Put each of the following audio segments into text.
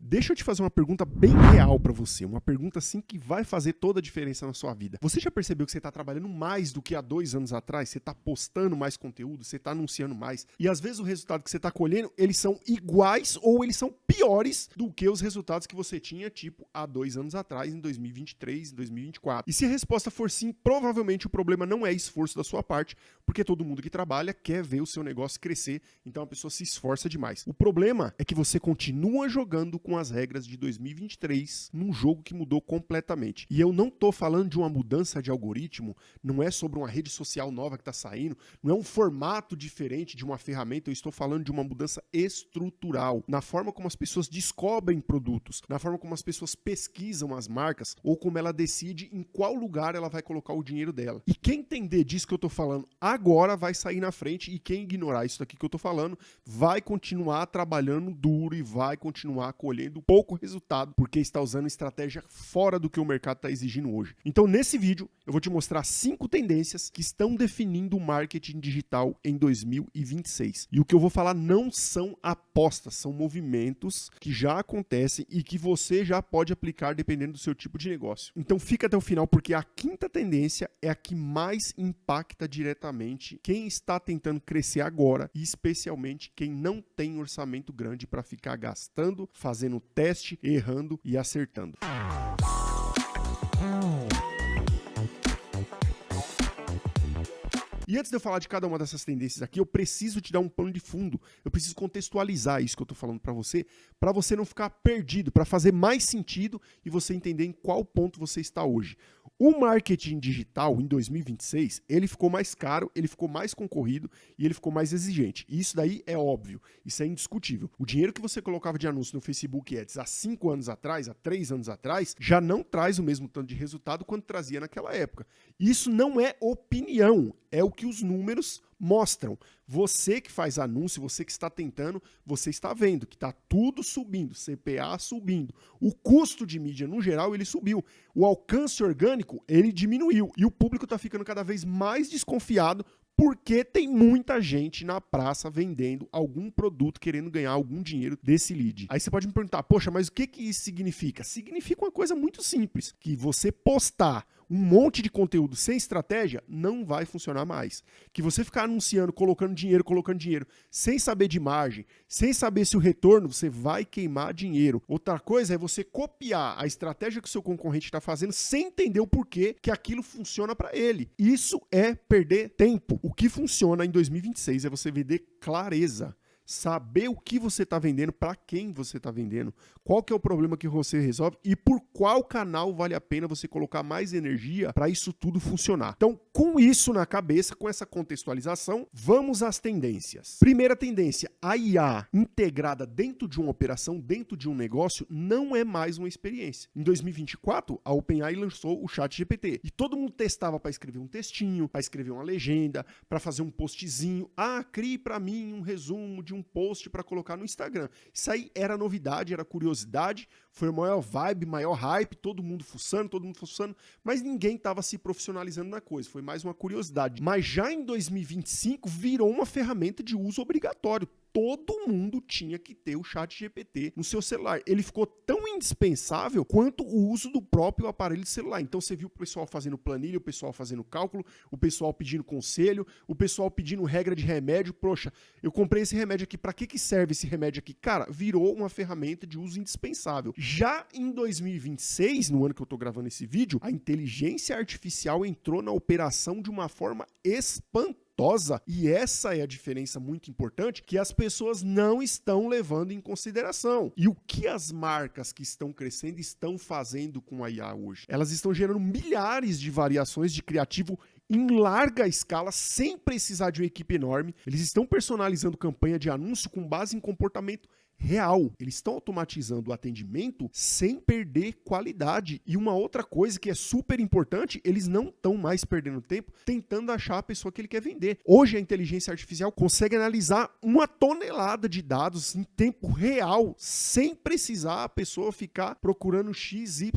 Deixa eu te fazer uma pergunta bem real para você, uma pergunta assim que vai fazer toda a diferença na sua vida. Você já percebeu que você está trabalhando mais do que há 2 anos atrás? Você está postando mais conteúdo, você está anunciando mais, e às vezes o resultado que você está colhendo, eles são iguais ou eles são piores do que os resultados que você tinha, tipo, há 2 anos atrás, em 2023, em 2024. E se a resposta for sim, provavelmente o problema não é esforço da sua parte, porque todo mundo que trabalha quer ver o seu negócio crescer, então a pessoa se esforça demais. O problema é que você continua jogando com as regras de 2023 num jogo que mudou completamente. E eu não tô falando de uma mudança de algoritmo, não é sobre uma rede social nova que está saindo, não é um formato diferente de uma ferramenta, eu estou falando de uma mudança estrutural, na forma como as pessoas descobrem produtos, na forma como as pessoas pesquisam as marcas, ou como ela decide em qual lugar ela vai colocar o dinheiro dela. E quem entender disso que eu tô falando agora vai sair na frente, e quem ignorar isso daqui que eu tô falando vai continuar trabalhando duro e vai continuar colhendo pouco resultado, porque está usando estratégia fora do que o mercado está exigindo hoje. Então, nesse vídeo, eu vou te mostrar 5 tendências que estão definindo o marketing digital em 2026. E o que eu vou falar não são apostas, são movimentos que já acontecem e que você já pode aplicar dependendo do seu tipo de negócio. Então, fica até o final, porque a 5ª tendência é a que mais impacta diretamente quem está tentando crescer agora e especialmente quem não tem orçamento grande para ficar gastando, fazendo teste, errando e acertando. E antes de eu falar de cada uma dessas tendências aqui, eu preciso te dar um pano de fundo, eu preciso contextualizar isso que eu estou falando para você não ficar perdido, para fazer mais sentido e você entender em qual ponto você está hoje. O marketing digital em 2026, ele ficou mais caro, ele ficou mais concorrido e ele ficou mais exigente. E isso daí é óbvio, isso é indiscutível. O dinheiro que você colocava de anúncio no Facebook Ads há 5 anos atrás, há 3 anos atrás, já não traz o mesmo tanto de resultado quanto trazia naquela época. Isso não é opinião, é o que os números mostram. Você que faz anúncio, você que está tentando, você está vendo que está tudo subindo, CPA subindo. O custo de mídia, no geral, ele subiu. O alcance orgânico, ele diminuiu. E o público está ficando cada vez mais desconfiado porque tem muita gente na praça vendendo algum produto, querendo ganhar algum dinheiro desse lead. Aí você pode me perguntar, poxa, mas o que isso significa? Significa uma coisa muito simples, que você postar um monte de conteúdo sem estratégia não vai funcionar mais. Que você ficar anunciando, colocando dinheiro, sem saber de margem, sem saber se o retorno, você vai queimar dinheiro. Outra coisa é você copiar a estratégia que o seu concorrente está fazendo sem entender o porquê que aquilo funciona para ele. Isso é perder tempo. O que funciona em 2026 é você vender clareza. Saber o que você está vendendo, para quem você está vendendo, qual que é o problema que você resolve e por qual canal vale a pena você colocar mais energia para isso tudo funcionar. Então, com isso na cabeça, com essa contextualização, vamos às tendências. Primeira tendência, a IA integrada dentro de uma operação, dentro de um negócio, não é mais uma experiência. Em 2024, a OpenAI lançou o ChatGPT e todo mundo testava para escrever um textinho, para escrever uma legenda, para fazer um postzinho. Crie para mim um resumo de um post para colocar no Instagram. Isso aí era novidade, era curiosidade, foi a maior vibe, maior hype, todo mundo fuçando, mas ninguém estava se profissionalizando na coisa, foi mais uma curiosidade. Mas já em 2025 virou uma ferramenta de uso obrigatório. Todo mundo tinha que ter o ChatGPT no seu celular. Ele ficou tão indispensável quanto o uso do próprio aparelho de celular. Então você viu o pessoal fazendo planilha, o pessoal fazendo cálculo, o pessoal pedindo conselho, o pessoal pedindo regra de remédio. Poxa, eu comprei esse remédio aqui, para que serve esse remédio aqui? Cara, virou uma ferramenta de uso indispensável. Já em 2026, no ano que eu tô gravando esse vídeo, a inteligência artificial entrou na operação de uma forma espantosa. E essa é a diferença muito importante que as pessoas não estão levando em consideração. E o que as marcas que estão crescendo estão fazendo com a IA hoje? Elas estão gerando milhares de variações de criativo em larga escala, sem precisar de uma equipe enorme. Eles estão personalizando campanha de anúncio com base em comportamento real. Eles estão automatizando o atendimento sem perder qualidade. E uma outra coisa que é super importante, eles não estão mais perdendo tempo tentando achar a pessoa que ele quer vender. Hoje a inteligência artificial consegue analisar 1 tonelada de dados em tempo real, sem precisar a pessoa ficar procurando XYZ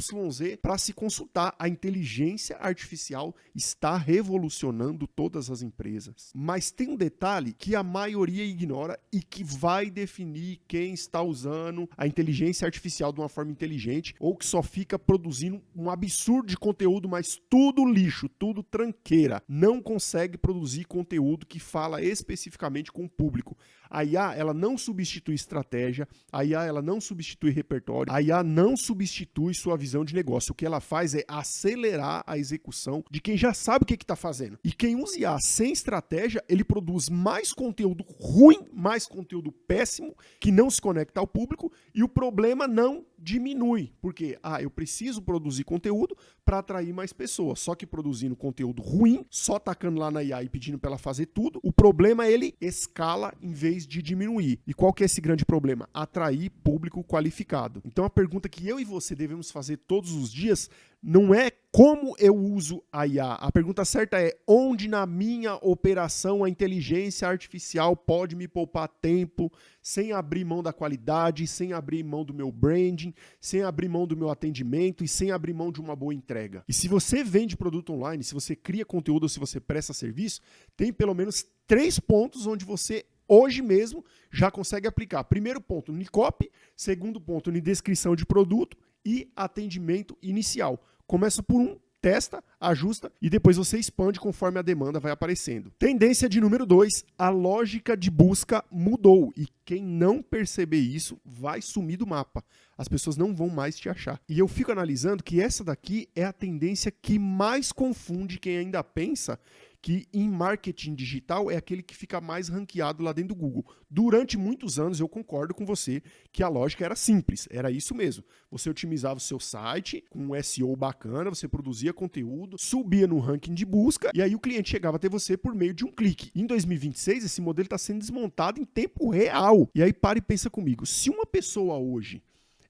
para se consultar. A inteligência artificial está revolucionando todas as empresas. Mas tem um detalhe que a maioria ignora e que vai definir quem ninguém está usando a inteligência artificial de uma forma inteligente ou que só fica produzindo um absurdo de conteúdo, mas tudo lixo, tudo tranqueira. Não consegue produzir conteúdo que fala especificamente com o público. A IA, ela não substitui estratégia, a IA, ela não substitui repertório, a IA não substitui sua visão de negócio. O que ela faz é acelerar a execução de quem já sabe o que está fazendo. E quem usa IA sem estratégia, ele produz mais conteúdo ruim, mais conteúdo péssimo, que não se conecta ao público, e o problema não diminui. Porque, eu preciso produzir conteúdo para atrair mais pessoas. Só que produzindo conteúdo ruim, só tacando lá na IA e pedindo para ela fazer tudo, o problema é ele escala em vez de diminuir. E qual que é esse grande problema? Atrair público qualificado. Então a pergunta que eu e você devemos fazer todos os dias não é como eu uso a IA. A pergunta certa é onde na minha operação a inteligência artificial pode me poupar tempo sem abrir mão da qualidade, sem abrir mão do meu branding, sem abrir mão do meu atendimento e sem abrir mão de uma boa entrega. E se você vende produto online, se você cria conteúdo ou se você presta serviço, tem pelo menos 3 pontos onde você hoje mesmo já consegue aplicar. Primeiro ponto, no copy. Segundo ponto, na descrição de produto e atendimento inicial. Começa por um, testa, ajusta e depois você expande conforme a demanda vai aparecendo. Tendência de número 2, a lógica de busca mudou e quem não perceber isso vai sumir do mapa. As pessoas não vão mais te achar. E eu fico analisando que essa daqui é a tendência que mais confunde quem ainda pensa que em marketing digital é aquele que fica mais ranqueado lá dentro do Google. Durante muitos anos eu concordo com você que a lógica era simples, era isso mesmo. Você otimizava o seu site com um SEO bacana, você produzia conteúdo, subia no ranking de busca e aí o cliente chegava até você por meio de um clique. Em 2026 esse modelo está sendo desmontado em tempo real. E aí para e pensa comigo, se uma pessoa hoje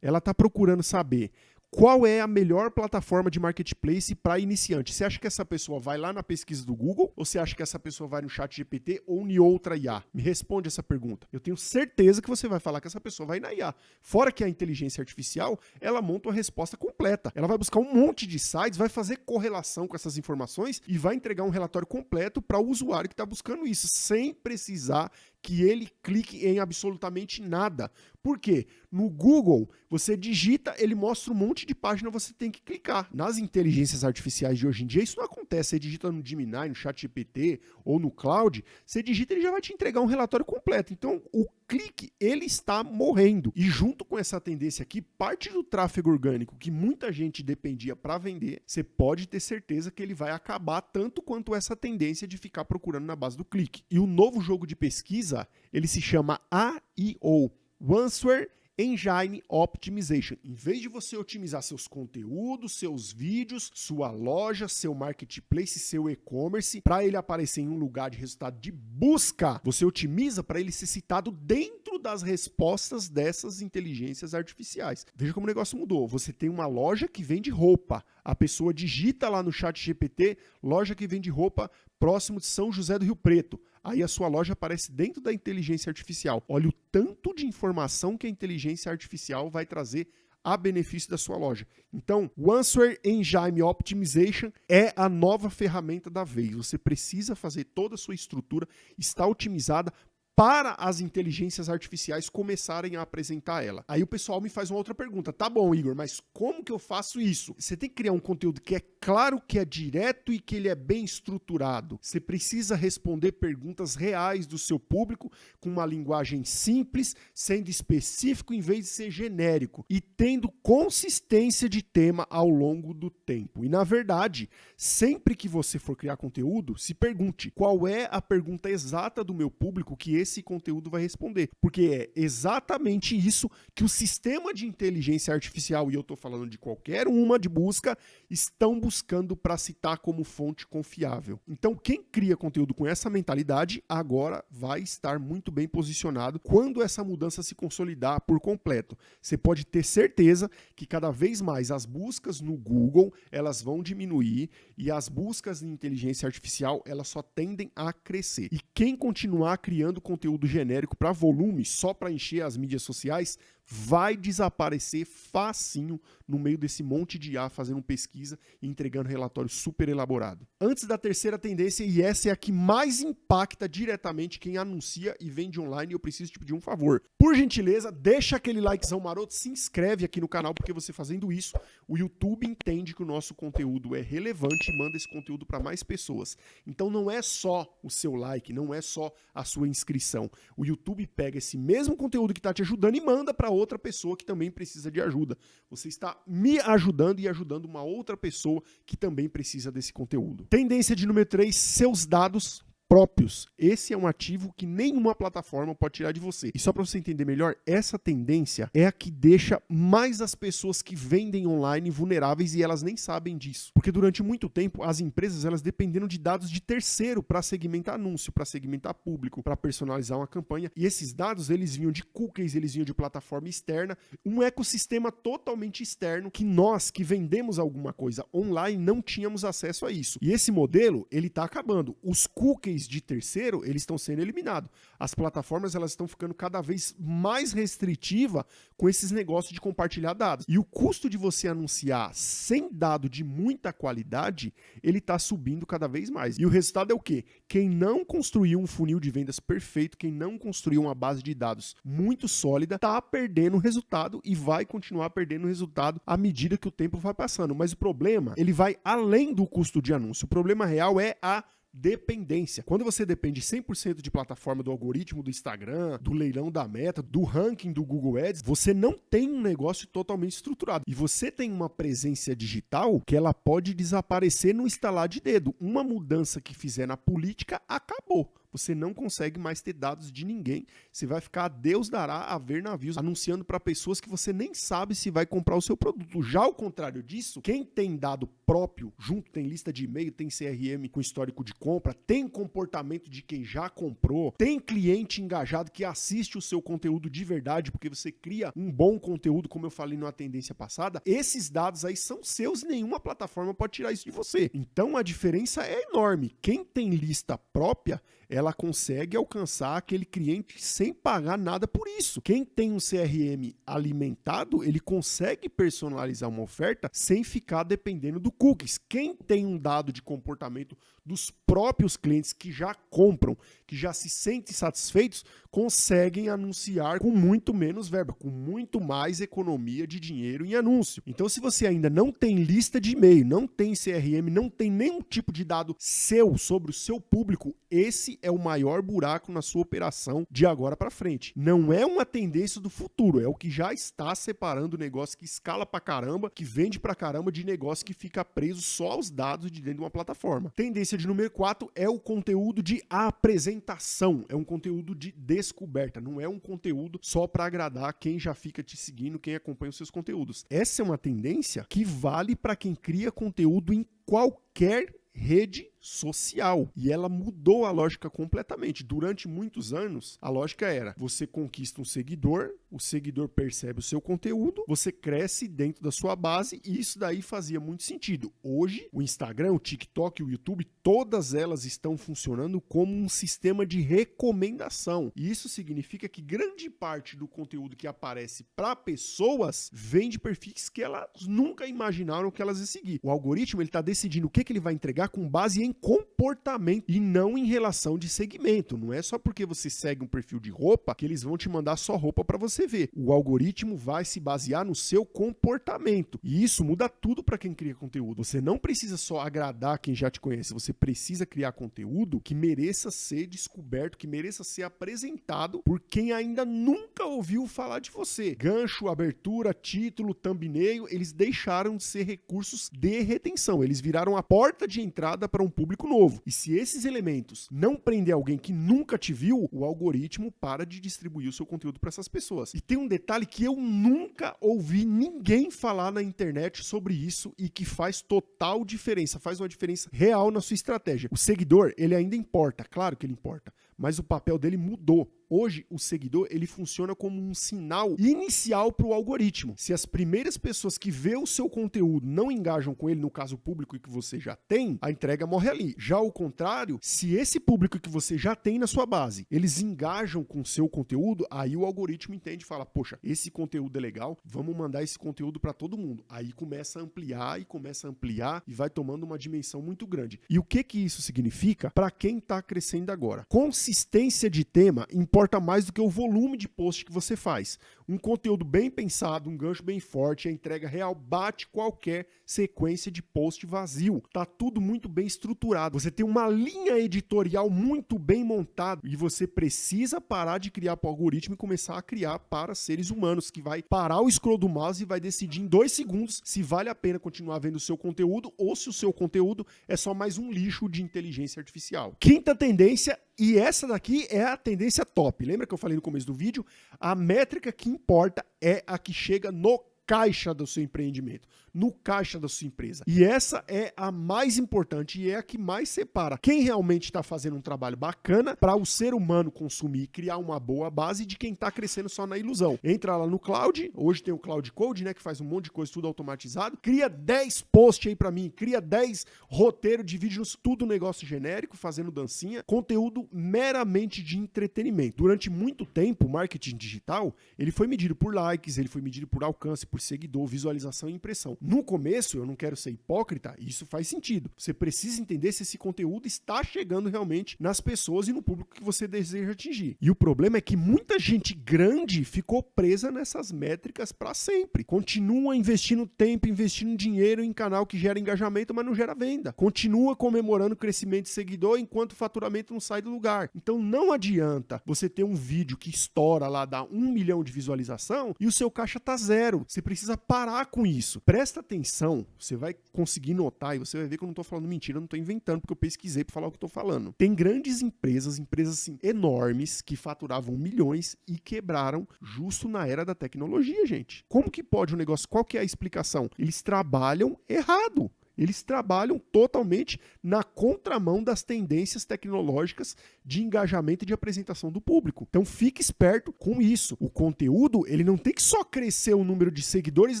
ela está procurando saber qual é a melhor plataforma de marketplace para iniciante? Você acha que essa pessoa vai lá na pesquisa do Google ou você acha que essa pessoa vai no ChatGPT ou em outra IA? Me responde essa pergunta. Eu tenho certeza que você vai falar que essa pessoa vai na IA. Fora que a inteligência artificial, ela monta uma resposta completa. Ela vai buscar um monte de sites, vai fazer correlação com essas informações e vai entregar um relatório completo para o usuário que está buscando isso, sem precisar que ele clique em absolutamente nada. Por quê? No Google, você digita, ele mostra um monte de página, você tem que clicar. Nas inteligências artificiais de hoje em dia, isso não acontece. Você digita no Gemini, no ChatGPT ou no Cloud, você digita, ele já vai te entregar um relatório completo. Então, o clique, ele está morrendo. E junto com essa tendência aqui, parte do tráfego orgânico que muita gente dependia para vender, você pode ter certeza que ele vai acabar tanto quanto essa tendência de ficar procurando na base do clique. E o novo jogo de pesquisa, ele se chama AIO, Answer Engine Optimization. Em vez de você otimizar seus conteúdos, seus vídeos, sua loja, seu marketplace, seu e-commerce, para ele aparecer em um lugar de resultado de busca, você otimiza para ele ser citado dentro das respostas dessas inteligências artificiais. Veja como o negócio mudou. Você tem uma loja que vende roupa. A pessoa digita lá no ChatGPT, loja que vende roupa próximo de São José do Rio Preto. Aí a sua loja aparece dentro da inteligência artificial. Olha o tanto de informação que a inteligência artificial vai trazer a benefício da sua loja. Então, o Answer Engine Optimization é a nova ferramenta da vez. Você precisa fazer toda a sua estrutura, está otimizada para as inteligências artificiais começarem a apresentar ela. Aí o pessoal me faz uma outra pergunta. Tá bom, Igor, mas como que eu faço isso? Você tem que criar um conteúdo que é claro, que é direto e que ele é bem estruturado. Você precisa responder perguntas reais do seu público com uma linguagem simples, sendo específico em vez de ser genérico e tendo consistência de tema ao longo do tempo. E na verdade, sempre que você for criar conteúdo, se pergunte qual é a pergunta exata do meu público que esse conteúdo vai responder, porque é exatamente isso que o sistema de inteligência artificial, e eu estou falando de qualquer uma de busca, estão buscando para citar como fonte confiável. Então, quem cria conteúdo com essa mentalidade, agora vai estar muito bem posicionado quando essa mudança se consolidar por completo. Você pode ter certeza que cada vez mais as buscas no Google, elas vão diminuir e as buscas em inteligência artificial, elas só tendem a crescer. E quem continuar criando conteúdo genérico para volume, só para encher as mídias sociais, vai desaparecer facinho no meio desse monte de IA fazendo pesquisa e entregando relatório super elaborado. Antes da terceira tendência, e essa é a que mais impacta diretamente quem anuncia e vende online, eu preciso te pedir um favor. Por gentileza, deixa aquele likezão maroto, se inscreve aqui no canal, porque você fazendo isso, o YouTube entende que o nosso conteúdo é relevante e manda esse conteúdo para mais pessoas. Então não é só o seu like, não é só a sua inscrição. O YouTube pega esse mesmo conteúdo que está te ajudando e manda para outra pessoa que também precisa de ajuda. Você está me ajudando e ajudando uma outra pessoa que também precisa desse conteúdo. Tendência de número 3, seus dados próprios. Esse é um ativo que nenhuma plataforma pode tirar de você. E só para você entender melhor, essa tendência é a que deixa mais as pessoas que vendem online vulneráveis e elas nem sabem disso. Porque durante muito tempo, as empresas elas dependeram de dados de terceiro para segmentar anúncio, para segmentar público, para personalizar uma campanha. E esses dados, eles vinham de cookies, eles vinham de plataforma externa, um ecossistema totalmente externo que nós que vendemos alguma coisa online não tínhamos acesso a isso. E esse modelo, ele está acabando. Os cookies de terceiro, eles estão sendo eliminados. As plataformas elas estão ficando cada vez mais restritivas com esses negócios de compartilhar dados. E o custo de você anunciar sem dado de muita qualidade, ele está subindo cada vez mais. E o resultado é o quê? Quem não construiu um funil de vendas perfeito, quem não construiu uma base de dados muito sólida, está perdendo resultado e vai continuar perdendo resultado à medida que o tempo vai passando. Mas o problema, ele vai além do custo de anúncio. O problema real é a dependência. Quando você depende 100% de plataforma do algoritmo do Instagram, do leilão da Meta, do ranking do Google Ads, você não tem um negócio totalmente estruturado. E você tem uma presença digital que ela pode desaparecer no estalar de dedo. Uma mudança que fizer na política, acabou. Você não consegue mais ter dados de ninguém. Você vai ficar a Deus dará a ver navios anunciando para pessoas que você nem sabe se vai comprar o seu produto. Já ao contrário disso, quem tem dado próprio, junto tem lista de e-mail, tem CRM com histórico de compra, tem comportamento de quem já comprou, tem cliente engajado que assiste o seu conteúdo de verdade, porque você cria um bom conteúdo, como eu falei na tendência passada, esses dados aí são seus e nenhuma plataforma pode tirar isso de você. Então a diferença é enorme. Quem tem lista própria, ela consegue alcançar aquele cliente sem pagar nada por isso. Quem tem um CRM alimentado, ele consegue personalizar uma oferta sem ficar dependendo do cookies. Quem tem um dado de comportamento dos próprios clientes que já compram, que já se sentem satisfeitos, conseguem anunciar com muito menos verba, com muito mais economia de dinheiro em anúncio. Então, se você ainda não tem lista de e-mail, não tem CRM, não tem nenhum tipo de dado seu sobre o seu público, esse é o maior buraco na sua operação de agora para frente. Não é uma tendência do futuro, é o que já está separando o negócio que escala pra caramba, que vende pra caramba, de negócio que fica preso só aos dados de dentro de uma plataforma. Tendência de número 4 é o conteúdo de apresentação, é um conteúdo de descoberta, não é um conteúdo só para agradar quem já fica te seguindo, quem acompanha os seus conteúdos. Essa é uma tendência que vale para quem cria conteúdo em qualquer rede social. E ela mudou a lógica completamente. Durante muitos anos, a lógica era: você conquista um seguidor, o seguidor percebe o seu conteúdo, você cresce dentro da sua base e isso daí fazia muito sentido. Hoje, o Instagram, o TikTok, o YouTube, todas elas estão funcionando como um sistema de recomendação. E isso significa que grande parte do conteúdo que aparece para pessoas vem de perfis que elas nunca imaginaram que elas iam seguir. O algoritmo ele está decidindo o que ele vai entregar com base em comportamento e não em relação de segmento. Não é só porque você segue um perfil de roupa que eles vão te mandar só roupa para você ver. O algoritmo vai se basear no seu comportamento. E isso muda tudo para quem cria conteúdo. Você não precisa só agradar quem já te conhece, você precisa criar conteúdo que mereça ser descoberto, que mereça ser apresentado por quem ainda nunca ouviu falar de você. Gancho, abertura, título, thumbnail, eles deixaram de ser recursos de retenção. Eles viraram a porta de entrada para um público novo. E se esses elementos não prender alguém que nunca te viu, o algoritmo para de distribuir o seu conteúdo para essas pessoas. E tem um detalhe que eu nunca ouvi ninguém falar na internet sobre isso e que faz total diferença, faz uma diferença real na sua estratégia. O seguidor, ele ainda importa, claro que ele importa, mas o papel dele mudou. Hoje, o seguidor ele funciona como um sinal inicial para o algoritmo. Se as primeiras pessoas que vê o seu conteúdo não engajam com ele, no caso público que você já tem, a entrega morre ali. Já ao contrário, se esse público que você já tem na sua base, eles engajam com o seu conteúdo, aí o algoritmo entende e fala, poxa, esse conteúdo é legal, vamos mandar esse conteúdo para todo mundo. Aí começa a ampliar e vai tomando uma dimensão muito grande. E o que isso significa para quem está crescendo agora? Consistência de tema importa mais do que o volume de post que você faz. Um conteúdo bem pensado, um gancho bem forte, a entrega real bate qualquer sequência de post vazio. Tá tudo muito bem estruturado. Você tem uma linha editorial muito bem montada e você precisa parar de criar para o algoritmo e começar a criar para seres humanos, que vai parar o scroll do mouse e vai decidir em 2 segundos se vale a pena continuar vendo o seu conteúdo ou se o seu conteúdo é só mais um lixo de inteligência artificial. Quinta tendência, e essa daqui é a tendência top. Lembra que eu falei no começo do vídeo? A métrica que importa é a que chega no caixa do seu empreendimento, no caixa da sua empresa. E essa é a mais importante e é a que mais separa quem realmente está fazendo um trabalho bacana para o ser humano consumir e criar uma boa base de quem está crescendo só na ilusão. Entra lá no Cloud, hoje tem o Cloud Code, né, que faz um monte de coisa, tudo automatizado, cria 10 posts aí para mim, cria 10 roteiros de vídeos, tudo negócio genérico, fazendo dancinha, conteúdo meramente de entretenimento. Durante muito tempo, o marketing digital, ele foi medido por likes, ele foi medido por alcance, por seguidor, visualização e impressão. No começo, eu não quero ser hipócrita, isso faz sentido. Você precisa entender se esse conteúdo está chegando realmente nas pessoas e no público que você deseja atingir. E o problema é que muita gente grande ficou presa nessas métricas para sempre. Continua investindo tempo, investindo dinheiro em canal que gera engajamento, mas não gera venda. Continua comemorando o crescimento de seguidor enquanto o faturamento não sai do lugar. Então não adianta você ter um vídeo que estoura lá, dá 1 milhão de visualização e o seu caixa tá zero. Você precisa parar com isso. Presta atenção, você vai conseguir notar e você vai ver que eu não estou falando mentira, eu não estou inventando, porque eu pesquisei para falar o que estou falando. Tem grandes empresas assim, enormes, que faturavam milhões e quebraram justo na era da tecnologia, gente. Como que pode um negócio? Qual que é a explicação? Eles trabalham errado. Eles trabalham totalmente na contramão das tendências tecnológicas de engajamento e de apresentação do público. Então fique esperto com isso. O conteúdo, ele não tem que só crescer o número de seguidores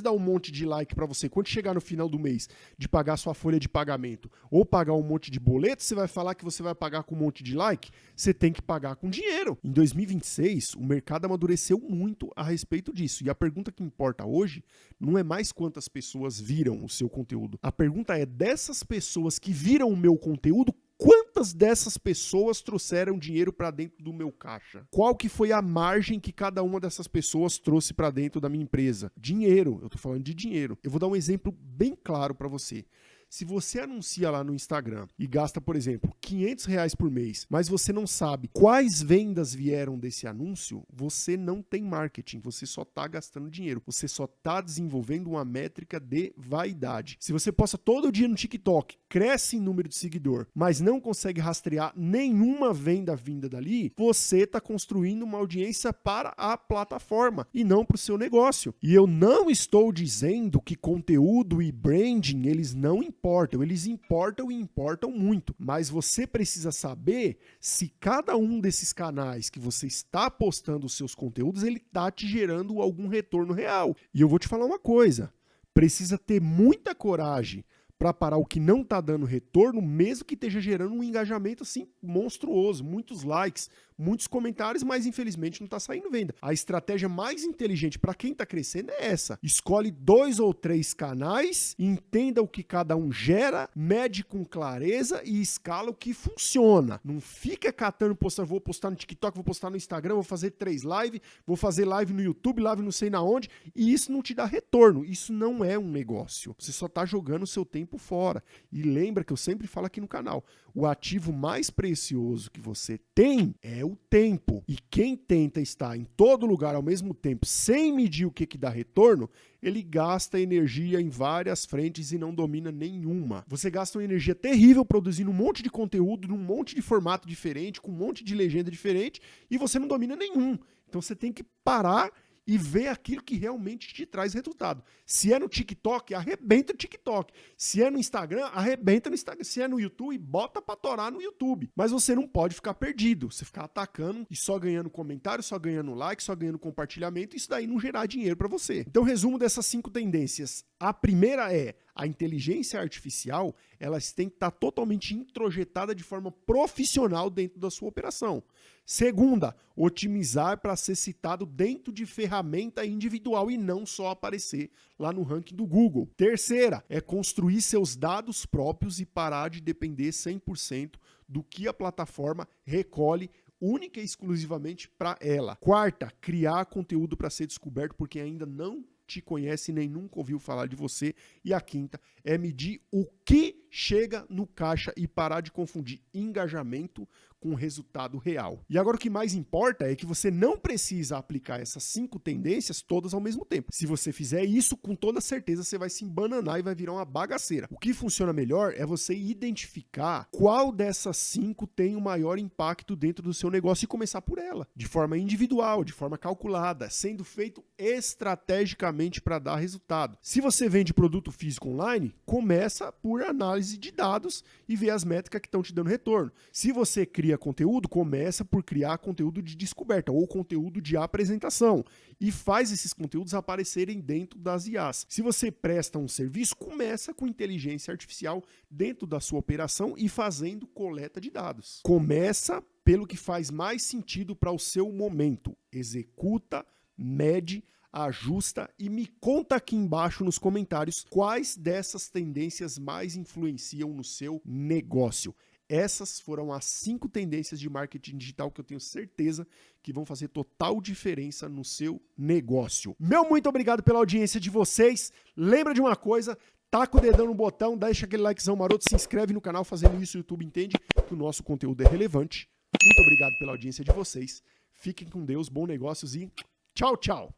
e dar um monte de like para você. Quando chegar no final do mês de pagar sua folha de pagamento ou pagar um monte de boleto, você vai falar que você vai pagar com um monte de like? Você tem que pagar com dinheiro. Em 2026, o mercado amadureceu muito a respeito disso. E a pergunta que importa hoje não é mais quantas pessoas viram o seu conteúdo. A pergunta é, dessas pessoas que viram o meu conteúdo, quantas dessas pessoas trouxeram dinheiro para dentro do meu caixa? Qual que foi a margem que cada uma dessas pessoas trouxe para dentro da minha empresa? Dinheiro, eu tô falando de dinheiro. Eu vou dar um exemplo bem claro para você. Se você anuncia lá no Instagram e gasta, por exemplo, R$500 por mês, mas você não sabe quais vendas vieram desse anúncio, você não tem marketing, você só está gastando dinheiro, você só está desenvolvendo uma métrica de vaidade. Se você posta todo dia no TikTok, cresce em número de seguidor, mas não consegue rastrear nenhuma venda vinda dali, você está construindo uma audiência para a plataforma e não para o seu negócio. E eu não estou dizendo que conteúdo e branding, eles não importam, eles importam e importam muito, mas você precisa saber se cada um desses canais que você está postando os seus conteúdos, ele está te gerando algum retorno real. E eu vou te falar uma coisa, precisa ter muita coragem para parar o que não está dando retorno, mesmo que esteja gerando um engajamento assim monstruoso, muitos likes, muitos comentários, mas infelizmente não está saindo venda. A estratégia mais inteligente para quem está crescendo é essa. Escolhe 2 ou 3 canais, entenda o que cada um gera, mede com clareza e escala o que funciona. Não fica catando, postando, vou postar no TikTok, vou postar no Instagram, vou fazer 3 lives, vou fazer live no YouTube, live não sei na onde, e isso não te dá retorno. Isso não é um negócio. Você só está jogando o seu tempo fora. E lembra que eu sempre falo aqui no canal, o ativo mais precioso que você tem é o tempo. E quem tenta estar em todo lugar ao mesmo tempo sem medir o que dá retorno, ele gasta energia em várias frentes e não domina nenhuma. Você gasta uma energia terrível produzindo um monte de conteúdo, num monte de formato diferente, com um monte de legenda diferente, e você não domina nenhum. Então você tem que parar e vê aquilo que realmente te traz resultado. Se é no TikTok, arrebenta o TikTok. Se é no Instagram, arrebenta no Instagram. Se é no YouTube, bota pra torar no YouTube. Mas você não pode ficar perdido. Você ficar atacando e só ganhando comentário, só ganhando like, só ganhando compartilhamento, isso daí não gerar dinheiro pra você. Então, resumo dessas 5 tendências. A primeira é a inteligência artificial, elas têm que estar totalmente introjetada de forma profissional dentro da sua operação. Segunda, otimizar para ser citado dentro de ferramenta individual e não só aparecer lá no ranking do Google. Terceira, é construir seus dados próprios e parar de depender 100% do que a plataforma recolhe única e exclusivamente para ela. Quarta, criar conteúdo para ser descoberto por quem ainda não te conhece nem nunca ouviu falar de você. E a quinta é medir o que chega no caixa e parar de confundir engajamento com resultado real. E agora o que mais importa é que você não precisa aplicar essas 5 tendências todas ao mesmo tempo. Se você fizer isso, com toda certeza você vai se embananar e vai virar uma bagaceira. O que funciona melhor é você identificar qual dessas 5 tem o maior impacto dentro do seu negócio e começar por ela, de forma individual, de forma calculada, sendo feito estrategicamente para dar resultado. Se você vende produto físico online, começa por análise de dados e ver as métricas que estão te dando retorno. Se você cria conteúdo, começa por criar conteúdo de descoberta ou conteúdo de apresentação e faz esses conteúdos aparecerem dentro das IAs. Se você presta um serviço, começa com inteligência artificial dentro da sua operação e fazendo coleta de dados. Começa pelo que faz mais sentido para o seu momento. Executa, mede, ajusta e me conta aqui embaixo nos comentários quais dessas tendências mais influenciam no seu negócio. Essas foram as 5 tendências de marketing digital que eu tenho certeza que vão fazer total diferença no seu negócio. Meu muito obrigado pela audiência de vocês. Lembra de uma coisa, taca o dedão no botão, deixa aquele likezão maroto, se inscreve no canal. Fazendo isso, o YouTube entende que o nosso conteúdo é relevante. Muito obrigado pela audiência de vocês. Fiquem com Deus, bons negócios e tchau, tchau.